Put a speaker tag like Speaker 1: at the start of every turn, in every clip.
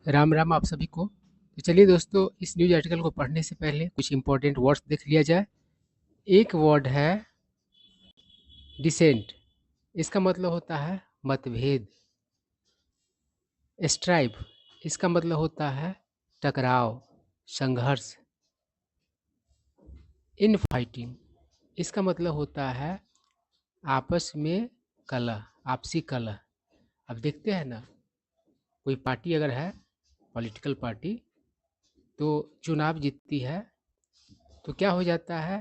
Speaker 1: राम राम आप सभी को। तो चलिए दोस्तों, इस न्यूज आर्टिकल को पढ़ने से पहले कुछ इंपॉर्टेंट वर्ड्स देख लिया जाए। एक वर्ड है डिसेंट। इसका मतलब होता है मतभेद। स्ट्राइप, इसका मतलब होता है टकराव, संघर्ष। इन फाइटिंग, इसका मतलब होता है आपस में कलह, आपसी कलह। अब देखते हैं ना, कोई पार्टी अगर है, पॉलिटिकल पार्टी, तो चुनाव जीतती है तो क्या हो जाता है,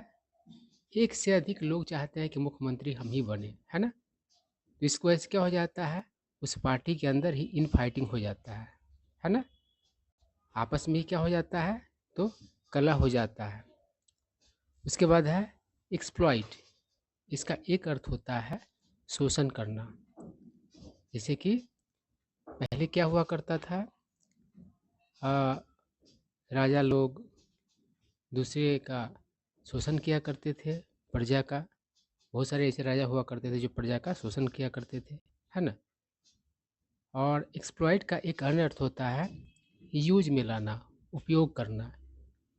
Speaker 1: एक से अधिक लोग चाहते हैं कि मुख्यमंत्री हम ही बने, है ना। तो इसकी वजह से क्या हो जाता है, उस पार्टी के अंदर ही इन फाइटिंग हो जाता है ना। आपस में ही क्या हो जाता है, तो कलह हो जाता है। उसके बाद है एक्सप्लॉइट। इसका एक अर्थ होता है शोषण करना। जैसे कि पहले क्या हुआ करता था, राजा लोग दूसरे का शोषण किया करते थे, प्रजा का। बहुत सारे ऐसे राजा हुआ करते थे जो प्रजा का शोषण किया करते थे, है ना। और एक्सप्लॉइट का एक अन्य अर्थ होता है यूज में लाना, उपयोग करना।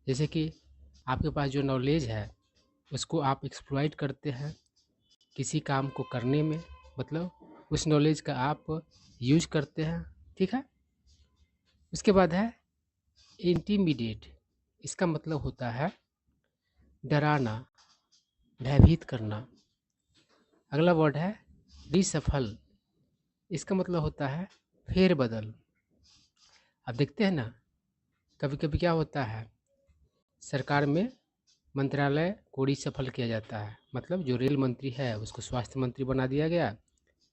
Speaker 1: जैसे कि आपके पास जो नॉलेज है उसको आप एक्सप्लॉइट करते हैं किसी काम को करने में, मतलब उस नॉलेज का आप यूज करते हैं, ठीक है। उसके बाद है इंटीमिडेट। इसका मतलब होता है डराना, भयभीत करना। अगला वर्ड है रिसफल। इसका मतलब होता है फेरबदल। अब देखते हैं ना, कभी कभी क्या होता है, सरकार में मंत्रालय को रिसफल किया जाता है। मतलब जो रेल मंत्री है उसको स्वास्थ्य मंत्री बना दिया गया,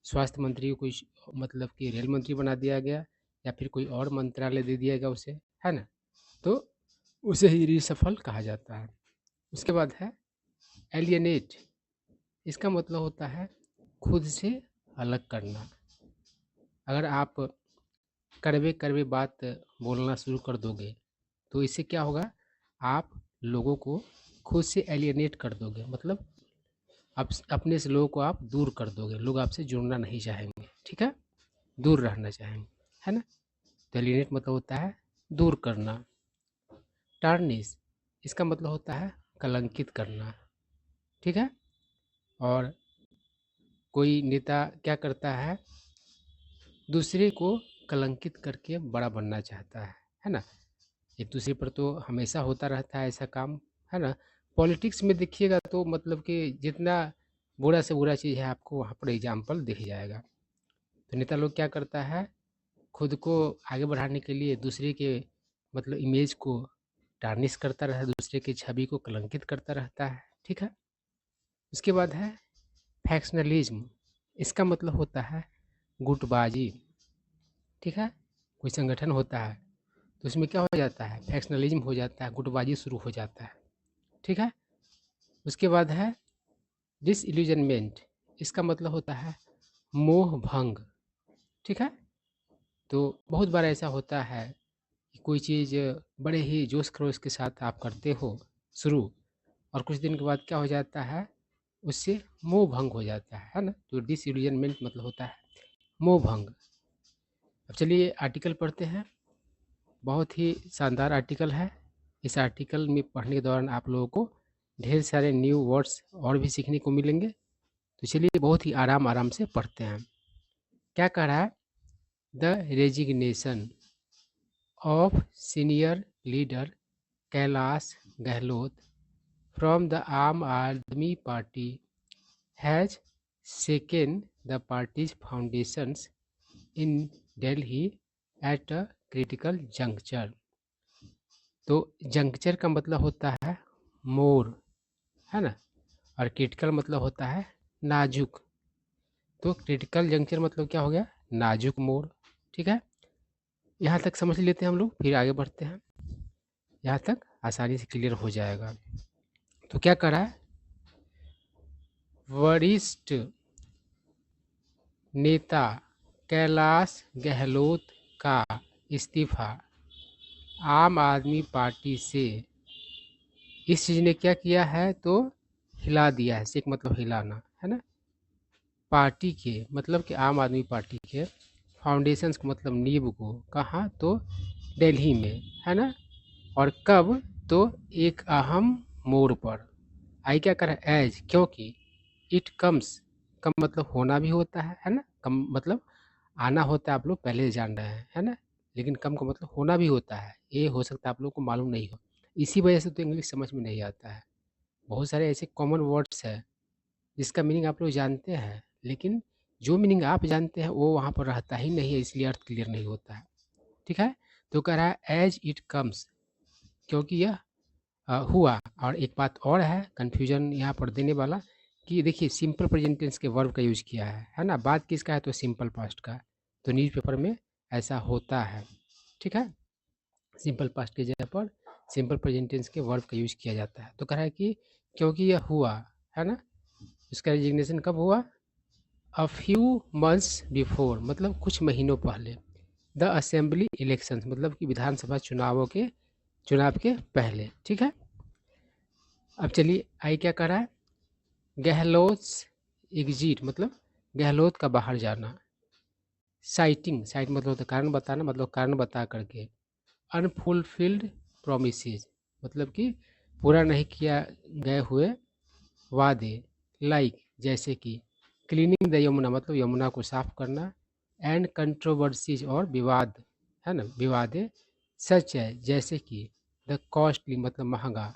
Speaker 1: स्वास्थ्य मंत्री को कोई मतलब कि रेल मंत्री बना दिया गया, या फिर कोई और मंत्रालय दे दिया गया उसे, है ना। तो उसे ही रिसफल कहा जाता है। उसके बाद है एलियनेट। इसका मतलब होता है खुद से अलग करना। अगर आप कड़वे कड़वे बात बोलना शुरू कर दोगे तो इससे क्या होगा, आप लोगों को खुद से एलियनेट कर दोगे। मतलब आप अपने से लोगों को आप दूर कर दोगे, लोग आपसे जुड़ना नहीं चाहेंगे, ठीक है, दूर रहना चाहेंगे, है ना। तो एलियनेट मतलब होता है दूर करना। टार्निश, इसका मतलब होता है कलंकित करना, ठीक है। और कोई नेता क्या करता है, दूसरे को कलंकित करके बड़ा बनना चाहता है ना। एक दूसरे पर तो हमेशा होता रहता है ऐसा काम, है ना। पॉलिटिक्स में देखिएगा तो मतलब कि जितना बुरा से बुरा चीज़ है आपको वहाँ पर एग्जाम्पल दिख जाएगा। तो नेता लोग क्या करता है, खुद को आगे बढ़ाने के लिए दूसरे के मतलब इमेज को टार्निश करता रहता है, दूसरे की छवि को कलंकित करता रहता है, ठीक है। उसके बाद है फैक्शनलिज्म। इसका मतलब होता है गुटबाजी, ठीक है। कोई संगठन होता है तो उसमें क्या हो जाता है, फैक्शनलिज्म हो जाता है, गुटबाजी शुरू हो जाता है, ठीक है। उसके बाद है डिसइल्यूजनमेंट। इसका मतलब होता है मोह भंग, ठीक है। तो बहुत बार ऐसा होता है कि कोई चीज़ बड़े ही जोश खरोश के साथ आप करते हो शुरू, और कुछ दिन के बाद क्या हो जाता है, उससे मोह भंग हो जाता है ना। तो डिसइल्यूजनमेंट मतलब होता है मोह भंग। अब चलिए आर्टिकल पढ़ते हैं। बहुत ही शानदार आर्टिकल है। इस आर्टिकल में पढ़ने के दौरान आप लोगों को ढेर सारे न्यू वर्ड्स और भी सीखने को मिलेंगे। तो चलिए बहुत ही आराम आराम से पढ़ते हैं। क्या कह रहा है, the resignation of senior leader Kailash Gehlot from the आम आदमी party has shaken the party's foundations in Delhi at a critical juncture। तो जंक्चर का मतलब होता है मोड़, है ना। और क्रिटिकल मतलब होता है नाजुक। तो क्रिटिकल जंक्चर मतलब क्या हो गया, नाजुक मोड़, ठीक है। यहाँ तक समझ लेते हैं हम लोग, फिर आगे बढ़ते हैं। यहाँ तक आसानी से क्लियर हो जाएगा। तो क्या कह रहा है, वरिष्ठ नेता कैलाश गहलोत का इस्तीफा आम आदमी पार्टी से, इस चीज़ ने क्या किया है, तो हिला दिया है। एक मतलब हिलाना, है ना। पार्टी के मतलब कि आम आदमी पार्टी के फाउंडेशंस को मतलब नींव को, कहाँ? तो दिल्ली में, है ना। और कब? तो एक अहम मोड़ पर। आई क्या कर एज, क्योंकि इट कम्स, कम मतलब होना भी होता है ना। कम मतलब आना होता है, आप लोग पहले से जान रहे हैं, है ना। लेकिन कम का मतलब होना भी होता है, ये हो सकता है आप लोग को मालूम नहीं हो। इसी वजह से तो इंग्लिश समझ में नहीं आता है। बहुत सारे ऐसे कॉमन वर्ड्स हैं जिसका मीनिंग आप लोग जानते हैं, लेकिन जो मीनिंग आप जानते हैं वो वहाँ पर रहता ही नहीं है, इसलिए अर्थ क्लियर नहीं होता है। ठीक है। तो कह रहा है एज इट कम्स, क्योंकि यह हुआ। और एक बात और है कन्फ्यूजन यहाँ पर देने वाला, कि देखिए सिंपल प्रेजेंट टेंस के वर्ब का यूज किया है ना। बात किसका है? तो सिंपल पास्ट का। तो न्यूज़पेपर में ऐसा होता है। ठीक है। सिंपल पास्ट की जगह पर सिंपल प्रेजेंट टेंस के वर्ब का यूज किया जाता है। तो कह रहा है कि क्योंकि यह हुआ, है ना। इसका रेजिग्नेशन कब हुआ? अ फ्यू मंथ्स बिफोर, मतलब कुछ महीनों पहले। द असेंबली इलेक्शंस, मतलब कि विधानसभा चुनाव के पहले। ठीक है। अब चलिए आई क्या कर रहा है? गहलोत एग्जिट, मतलब गहलोत का बाहर जाना। साइटिंग, साइट मतलब होता है कारण बताना, मतलब कारण बता करके। अनफुलफिल्ड प्रोमिसेस, मतलब कि पूरा नहीं किया गए हुए वादे। लाइक, जैसे कि क्लीनिंग द यमुना, मतलब यमुना को साफ करना। एंड कंट्रोवर्सीज, और विवाद, है ना, विवादे। सच है, जैसे कि द कॉस्टली, मतलब महंगा।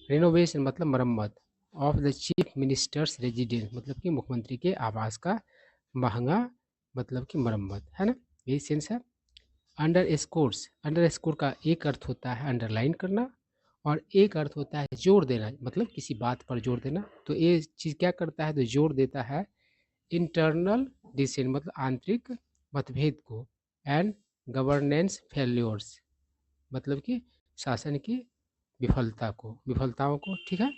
Speaker 1: रेनोवेशन मतलब मरम्मत। Of the chief ministers residence, मतलब कि मुख्यमंत्री के आवास का महंगा, मतलब कि मरम्मत, है ना। यही सेंस है। अंडर स्कोर्स, अंडर स्कोर का एक अर्थ होता है अंडरलाइन करना, और एक अर्थ होता है जोर देना, मतलब किसी बात पर जोर देना। तो ये चीज़ क्या करता है? तो जोर देता है इंटरनल डिसेंट, मतलब आंतरिक मतभेद को। एंड गवर्नेंस फेल्योर्स, मतलब कि शासन की विफलताओं को। ठीक है।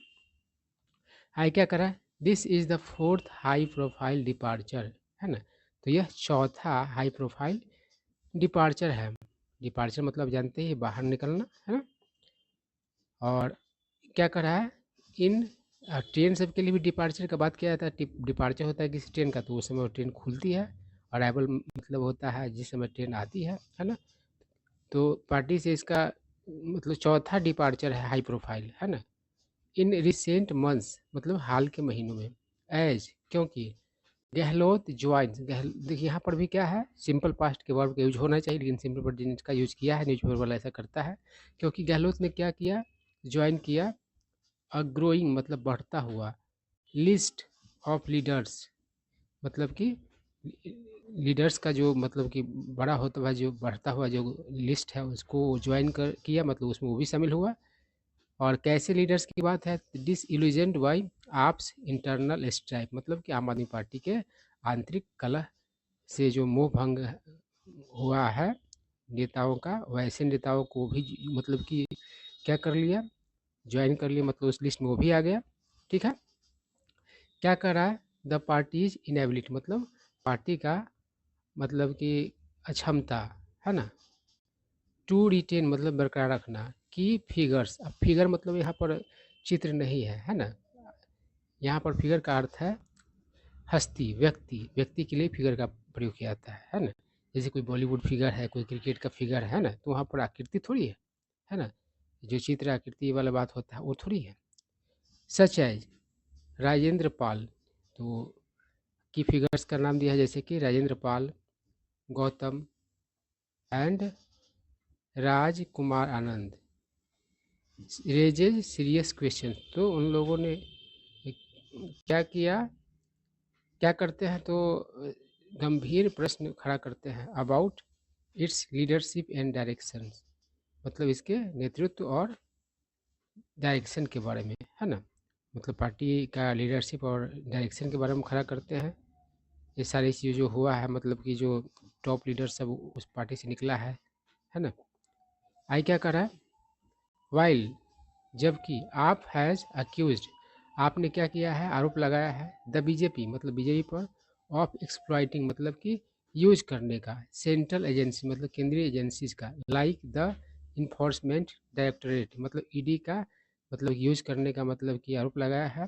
Speaker 1: आई क्या करा? This is the fourth high profile departure, है ना। तो यह चौथा हाई प्रोफाइल डिपार्चर है। डिपार्चर मतलब जानते हैं बाहर निकलना, है ना। और क्या कर रहा है? इन ट्रेन सब के लिए भी डिपार्चर का बात किया जाता है। डिपार्चर होता है किसी ट्रेन का, तो उस समय वो ट्रेन खुलती है। अराइवल मतलब होता है जिस समय ट्रेन आती है ना। तो पार्टी से इसका मतलब चौथा डिपार्चर है, हाई प्रोफाइल, है ना। इन रिसेंट मंथ्स, मतलब हाल के महीनों में। एज, क्योंकि गहलोत ज्वाइन, देखिए यहाँ पर भी क्या है? सिंपल पास्ट के वर्ब का यूज होना चाहिए, लेकिन सिंपल प्रेजेंट का यूज किया है। न्यूज़पेपर वाला ऐसा करता है, क्योंकि गहलोत ने क्या किया? ज्वाइन किया अ ग्रोइंग, मतलब बढ़ता हुआ। लिस्ट ऑफ लीडर्स, मतलब कि लीडर्स का जो मतलब कि बड़ा होता हुआ जो बढ़ता हुआ जो लिस्ट है उसको ज्वाइन कर किया, मतलब उसमें वो भी शामिल हुआ। और कैसे लीडर्स की बात है? Disillusioned by AAP's internal strike, मतलब कि आम आदमी पार्टी के आंतरिक कलह से जो मोह भंग हुआ है नेताओं का, वैसे नेताओं को भी मतलब कि क्या कर लिया? ज्वाइन कर लिया, मतलब उस लिस्ट में वो भी आ गया। ठीक है। क्या कर रहा है? द पार्टी इज इनएबिलिटी, मतलब पार्टी का मतलब कि अक्षमता, है ना। टू रिटेन, मतलब बरकरार रखना। की फिगर्स, अब फिगर मतलब यहाँ पर चित्र नहीं है ना। यहाँ पर फिगर का अर्थ है हस्ती, व्यक्ति। व्यक्ति के लिए फिगर का प्रयोग किया जाता है ना। जैसे कोई बॉलीवुड फिगर है, कोई क्रिकेट का फिगर है ना, तो वहाँ पर आकृति थोड़ी है ना। जो चित्र आकृति वाला बात होता है वो थोड़ी है। सच एज राजेंद्र पाल, तो की फिगर्स का नाम दिया है, जैसे कि Rajendra Pal, Gautam and Rajkumar Anand raises serious question. तो उन लोगों ने क्या किया? क्या करते हैं? तो गंभीर प्रश्न खड़ा करते हैं about it's leadership and direction, मतलब इसके नेतृत्व और डायरेक्शन के बारे में, है ना। मतलब पार्टी का लीडरशिप और डायरेक्शन के बारे में खड़ा करते हैं। ये सारी चीज़ जो हुआ है, मतलब कि जो टॉप लीडर सब उस पार्टी से निकला है ना। आई क्या कर रहा है? वाइल, जबकि आप हैज़ अक्यूज्ड, आपने क्या किया है? आरोप लगाया है द बीजेपी, मतलब बीजेपी पर। ऑफ एक्सप्लॉइटिंग, मतलब कि यूज करने का। सेंट्रल एजेंसी, मतलब केंद्रीय एजेंसीज का। लाइक द इन्फोर्समेंट डायरेक्टरेट, मतलब ईडी का, मतलब यूज करने का, मतलब कि आरोप लगाया है।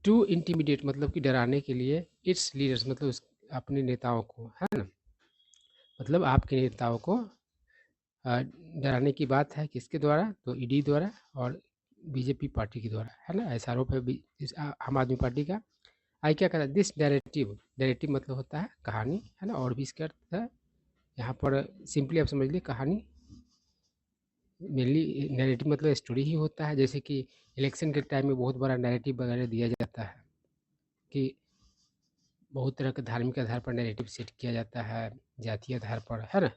Speaker 1: टू इंटीमिडेट, मतलब कि डराने के लिए। इट्स लीडर्स, मतलब अपने नेताओं को, है ना, मतलब आपके नेताओं को डराने की बात है किसके द्वारा, तो ईडी द्वारा और बीजेपी पार्टी के द्वारा, है ना, ऐसा आरोप है आम आदमी पार्टी का। आई क्या करा, दिस नैरेटिव, नैरेटिव मतलब होता है कहानी, है ना, और भी इसका अर्थ है यहाँ पर सिंपली आप समझ लीजिए कहानी, मेनली नैरेटिव मतलब स्टोरी ही होता है। जैसे कि इलेक्शन के टाइम में बहुत बड़ा नैरेटिव वगैरह दिया जाता है कि बहुत तरह के धार्मिक आधार पर नैरेटिव सेट किया जाता है, जातीय आधार पर, है ना।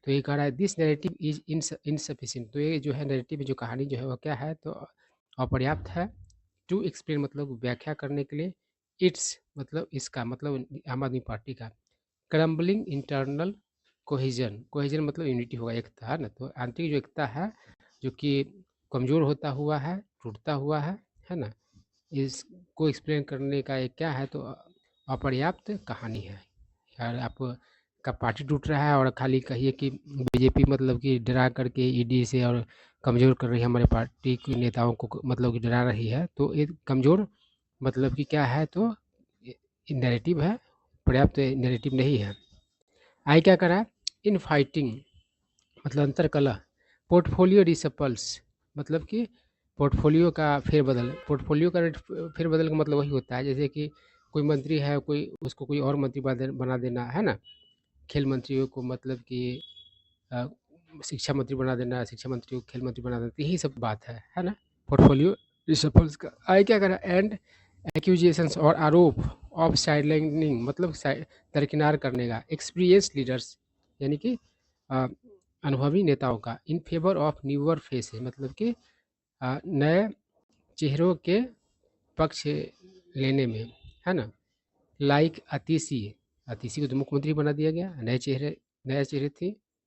Speaker 1: तो ये कह रहा है दिस नैरेटिव इज इनसफिशिएंट, तो ये जो है नैरेटिव जो कहानी जो है वो क्या है, तो अपर्याप्त है। टू एक्सप्लेन मतलब व्याख्या करने के लिए, इट्स मतलब इसका मतलब आम आदमी पार्टी का क्रम्बलिंग इंटरनल कोहेजन, कोहेजन मतलब यूनिटी होगा, एकता, है ना, तो आंतरिक जो एकता है जो कि कमज़ोर होता हुआ है, टूटता हुआ है ना, इसको एक्सप्लेन करने का एक क्या है, तो अपर्याप्त कहानी है। यार आप का पार्टी टूट रहा है और खाली कहिए कि बीजेपी मतलब कि डरा करके ईडी से और कमज़ोर कर रही है हमारे पार्टी के नेताओं को, मतलब कि डरा रही है, तो ये कमज़ोर मतलब कि क्या है, तो नैरेटिव है, पर्याप्त नैरेटिव नहीं है। आई क्या करा, इन फाइटिंग मतलब अंतर कलह, पोर्टफोलियो रिसपल्स मतलब कि पोर्टफोलियो का फेरबदल, पोर्टफोलियो का फेरबदल का मतलब वही होता है जैसे कि कोई मंत्री है, कोई उसको कोई और मंत्री बना देना, है ना, खेल मंत्रियों को मतलब कि अ, शिक्षा मंत्री बना देना, शिक्षा मंत्री को खेल मंत्री बना देना, यही सब बात है ना, पोर्टफोलियो रिसपल्स का। आई क्या करा, एंड एक्यूजेशंस और आरोप ऑफ साइडलाइनिंग मतलब दरकिनार करने का, एक्सपीरियंस लीडर्स यानी कि अ, अनुभवी नेताओं का, in favour of newer faces मतलब कि नए चेहरों के पक्ष लेने में, है ना, लाइक अतीसी, अतीसी को तो मुख्यमंत्री बना दिया गया, नए चेहरे थे,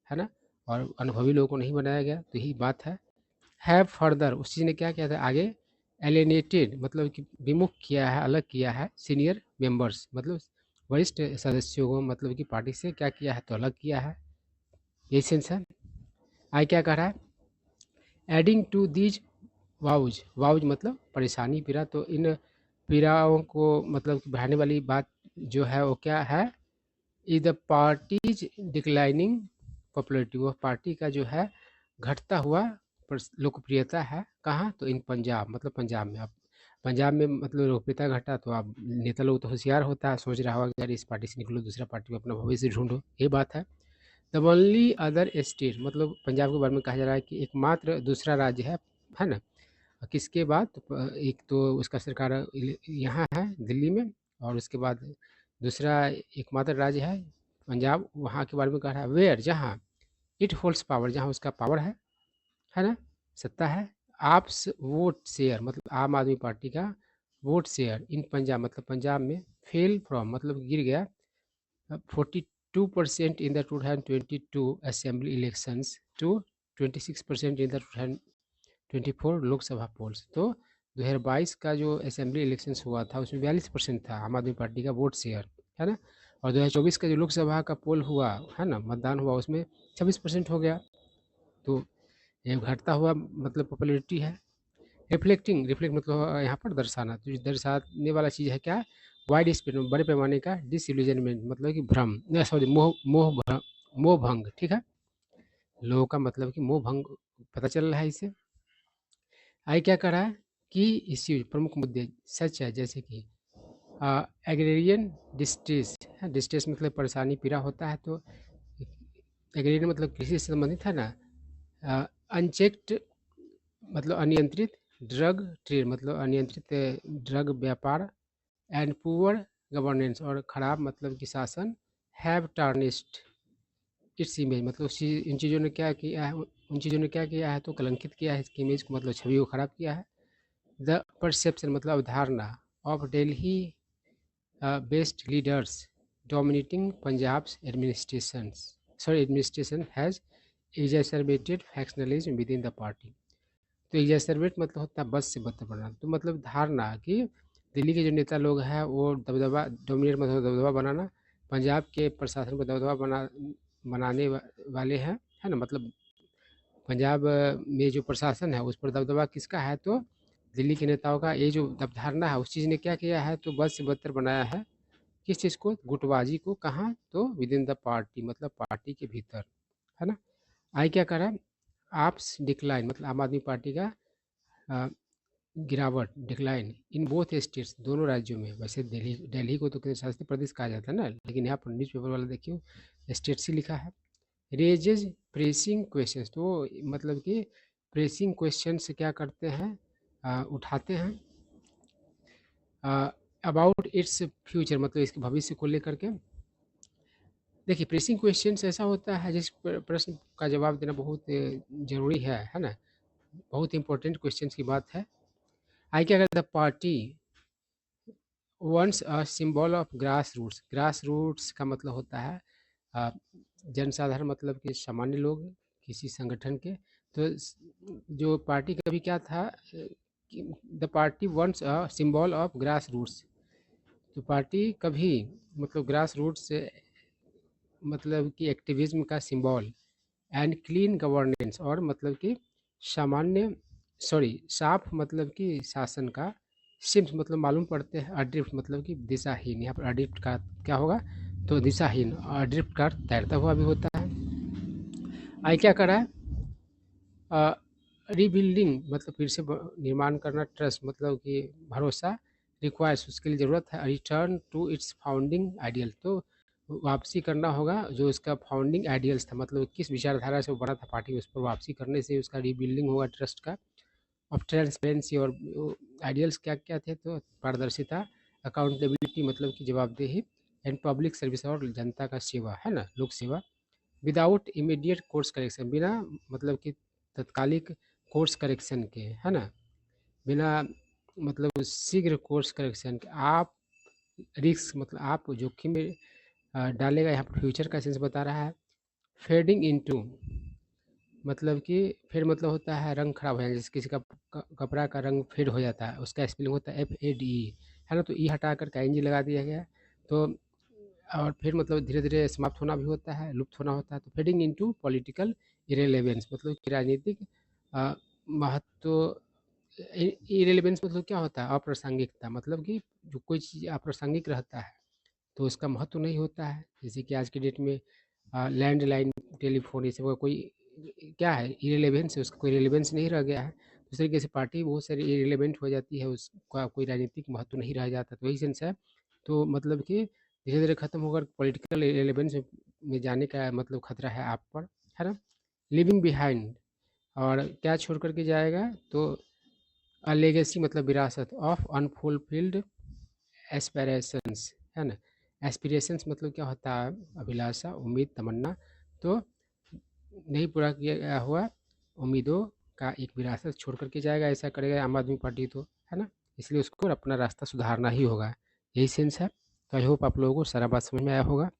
Speaker 1: है ना, और अनुभवी लोगों को नहीं बनाया गया, तो यही बात है फर्दर उस चीज़ ने क्या किया था आगे, एलिनेटेड मतलब कि विमुख किया है, अलग किया है, सीनियर मेंबर्स मतलब वरिष्ठ सदस्यों को मतलब कि पार्टी से क्या किया है, तो अलग किया है, यही सेंस है। आई क्या कह रहा है, adding to these vows, vows मतलब परेशानी पीड़ा, तो इन पीड़ाओं को मतलब कि बढ़ाने वाली बात जो है वो क्या है, is the parties declining popularity, वह पार्टी का जो है घटता हुआ लोकप्रियता है, कहाँ, तो इन पंजाब मतलब पंजाब में। अब पंजाब में मतलब लोकप्रियता घटा तो अब नेता लोग तो होशियार होता है, सोच रहा होगा कि यार इस पार्टी से निकलो, दूसरा पार्टी में अपना भविष्य ढूंढो, ये बात है। द ओनली अदर स्टेट मतलब पंजाब के बारे में कहा जा रहा है कि एकमात्र दूसरा राज्य है ना, किसके बाद, तो एक तो उसका सरकार यहाँ है दिल्ली में, और उसके बाद दूसरा एकमात्र राज्य है पंजाब, वहाँ के बारे में कह रहा है, वेयर जहाँ इट होल्ड्स पावर, जहाँ उसका पावर है ना, सत्ता है, आप्स वोट शेयर मतलब आम आदमी पार्टी का वोट शेयर इन पंजाब मतलब पंजाब में फेल फ्रॉम मतलब गिर गया 42% in the 2022 assembly elections to 26% in the 2024 Lok Sabha polls, तो 2022 का जो असेंबली इलेक्शंस हुआ था उसमें 42% था आम आदमी पार्टी का वोट शेयर, है ना, और 2024 का जो लोकसभा का पोल हुआ है ना, मतदान हुआ, उसमें 26% हो गया, तो ये घटता हुआ मतलब पॉपुलैरिटी है। रिफ्लेक्टिंग, रिफ्लेक्ट मतलब यहाँ पर दर्शाना, तो दर्शाने वाला चीज़ है क्या, वाइड स्पेड में बड़े पैमाने का डिसइल्यूजनमेंट मतलब कि भ्रम, सॉरी मोह मोह भ्रम, मोह भंग, ठीक है, लोगों का मतलब कि मोह भंग पता चल रहा है इससे। आई क्या कर रहा है कि इश्यूज प्रमुख मुद्दे सच है जैसे कि एग्रेरियन डिस्ट्रेस, डिस्ट्रेस मतलब परेशानी पीड़ा होता है, तो एग्रेरियन मतलब कृषि से संबंधित है ना, अनचेक्ड मतलब अनियंत्रित, ड्रग ट्रेड मतलब अनियंत्रित ड्रग व्यापार, एंड पुअर गवर्नेंस और खराब मतलब कि शासन, हैव टार्निस्ड इट्स इमेज मतलब इन चीज़ों ने क्या किया है, उन चीज़ों ने क्या किया है, तो कलंकित किया है इसकी इमेज को मतलब छवि को खराब किया है। द परसेप्शन मतलब अवधारणा of Delhi based leaders dominating Punjab's administration has exacerbated factionalism within the party, तो एग्जैसरबेट मतलब होता है बस से बदतर बनाना, तो मतलब धारणा कि दिल्ली के जो नेता लोग हैं वो दबदबा, डोमिनेट मतलब दबदबा बनाना, पंजाब के प्रशासन को दबदबा बनाने वाले हैं, है ना, मतलब पंजाब में जो प्रशासन है उस पर दबदबा किसका है, तो दिल्ली के नेताओं का, ये जो धारणा है उस चीज़ ने क्या किया है, तो बद से बदतर बनाया है किस चीज़ को, गुटबाजी को, कहाँ, तो विद इन द पार्टी मतलब पार्टी के भीतर, है ना। आई क्या कर रहा है, आप्स डिक्लाइन मतलब आम आदमी पार्टी का गिरावट, डिक्लाइन इन बोथ स्टेट्स, दोनों राज्यों में। वैसे दिल्ली दिल्ली को तो केंद्र शासित प्रदेश कहा जाता है ना, लेकिन यहाँ पर न्यूज़पेपर वाला देखिए स्टेट से लिखा है। रेजेज प्रेसिंग क्वेश्चंस, तो मतलब कि प्रेसिंग क्वेश्चन से क्या करते हैं, उठाते हैं अबाउट इट्स फ्यूचर, मतलब इसके भविष्य को लेकर के। देखिए प्रेसिंग क्वेश्चंस ऐसा होता है जिस प्रश्न का जवाब देना बहुत ज़रूरी है ना, बहुत इंपॉर्टेंट क्वेश्चंस की बात है। आई क्या कहता है, party once a symbol of grassroots, grassroots का मतलब होता है अ, जनसाधारण, मतलब कि सामान्य लोग किसी संगठन के। तो जो पार्टी कभी क्या था, the party once a symbol of grassroots, तो पार्टी कभी मतलब ग्रास रूट्स से मतलब कि एक्टिविज्म का सिंबल, एंड क्लीन गवर्नेंस, और मतलब कि सामान्य साफ मतलब कि शासन का, सिम्स मतलब मालूम पड़ते हैं, अड्रिफ्ट मतलब कि दिशाहीन, यहाँ पर अड्रिफ्ट का क्या होगा, तो दिशाहीन, अड्रिफ्ट का तैरता हुआ भी होता है। आई क्या करा है, रीबिल्डिंग मतलब फिर से निर्माण करना, ट्रस्ट मतलब कि भरोसा, रिक्वायर्स उसके लिए ज़रूरत है, return to its founding ideal, तो वापसी करना होगा जो उसका फाउंडिंग आइडियल्स था, मतलब किस विचारधारा से वो बना था पार्टी, उस पर वापसी करने से उसका रीबिल्डिंग होगा ट्रस्ट का। ऑफ ट्रांसपेरेंसी, और आइडियल्स क्या क्या थे, तो पारदर्शिता, अकाउंटेबिलिटी मतलब कि जवाबदेही, एंड पब्लिक सर्विस और जनता का सेवा, है ना, लोक सेवा। विदाउट इमीडिएट कोर्स करेक्शन, बिना मतलब कि तत्कालिक कोर्स करेक्शन के, है ना, बिना मतलब शीघ्र कोर्स करेक्शन के, आप रिस्क मतलब आप जोखिम में डालेगा, यहाँ पर फ्यूचर का सेंस बता रहा है। फेडिंग इनटू मतलब कि फेड मतलब होता है रंग खराब हो जाना, जैसे किसी का कपड़ा का रंग फेड हो जाता है, उसका स्पेलिंग होता है FADE, है ना, तो ई हटा कर ING लगा दिया गया है। तो और फिर मतलब धीरे धीरे समाप्त होना भी होता है, लुप्त होना होता है। तो फेडिंग इनटू पॉलिटिकल इरेलेवेंस मतलब कि राजनीतिक महत्व, इरेलेवेंस मतलब क्या होता है, अप्रासंगिकता, मतलब कि जो कोई चीज़ अप्रासंगिक रहता है तो उसका महत्व नहीं होता है। जैसे कि आज की डेट में लैंडलाइन टेलीफोन, ये सब का कोई क्या है, इरेलेवेंस है, उसका कोई रिलेवेंस नहीं रह गया है। उस तरीके से पार्टी बहुत सारी इरेलीवेंट हो जाती है, उसका कोई राजनीतिक महत्व नहीं रह जाता, तो वही सेंस है। तो मतलब कि धीरे धीरे खत्म होकर पॉलिटिकल रिलेवेंस में जाने का मतलब खतरा है आप पर, है ना। लिविंग बिहाइंड, और क्या छोड़ करके जाएगा, तो लेगेसी मतलब विरासत, ऑफ अनफुलफिल्ड एस्पिरेशंस, है ना। एस्पिरेशंस मतलब क्या होता है, अभिलाषा, उम्मीद, तमन्ना, तो नहीं पूरा किया गया हुआ उम्मीदों का एक विरासत छोड़ करके जाएगा, ऐसा करेगा आम आदमी पार्टी तो, है ना। इसलिए उसको अपना रास्ता सुधारना ही होगा, यही सेंस है। तो आई होप आप लोगों को सारा बात समझ में आया होगा।